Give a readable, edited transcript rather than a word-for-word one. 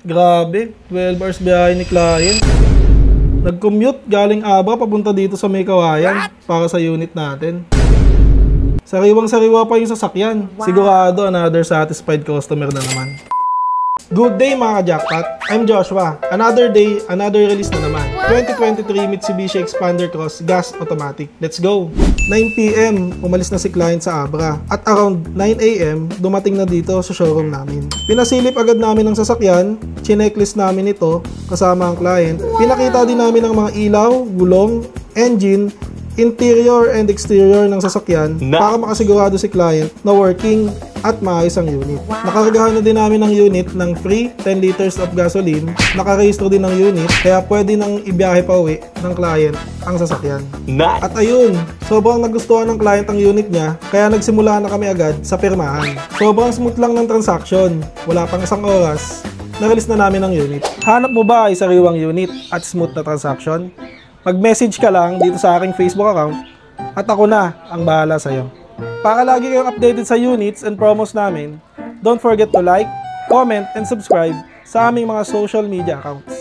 Grabe, 12 hours biyahe ni client. Nag-commute galing Abra papunta dito sa May Kawayan para sa unit natin. Sariwang-sariwa pa yung sasakyan. Sigurado another satisfied customer na naman. Good day mga ka-jackpot! I'm Joshua. Another day, another release na naman. 2023 Mitsubishi Expander Cross Gas Automatic. Let's go! 9 PM, umalis na si client sa Abra. At around 9 AM, dumating na dito sa showroom namin. Pinasilip agad namin ang sasakyan, chinecklist namin ito kasama ang client. Pinakita din namin ang mga ilaw, gulong, engine, interior and exterior ng sasakyan para makasigurado si client na working at maayos ang unit. Nakaragahan na din namin ang unit ng free 10 liters of gasoline. Nakarehistro din ang unit kaya pwede nang ibiyahe pa uwi ng client ang sasakyan. At ayun, sobrang nagustuhan ng client ang unit niya kaya nagsimula na kami agad sa pirmahan. Sobrang smooth lang ng transaction. Wala pang isang oras, na-release na namin ang unit. Hanap mo ba ay sariwang unit at smooth na transaction? Mag-message ka lang dito sa aking Facebook account at ako na ang bahala sa'yo. Para lagi kayong updated sa units and promos namin, don't forget to like, comment, and subscribe sa aming mga social media accounts.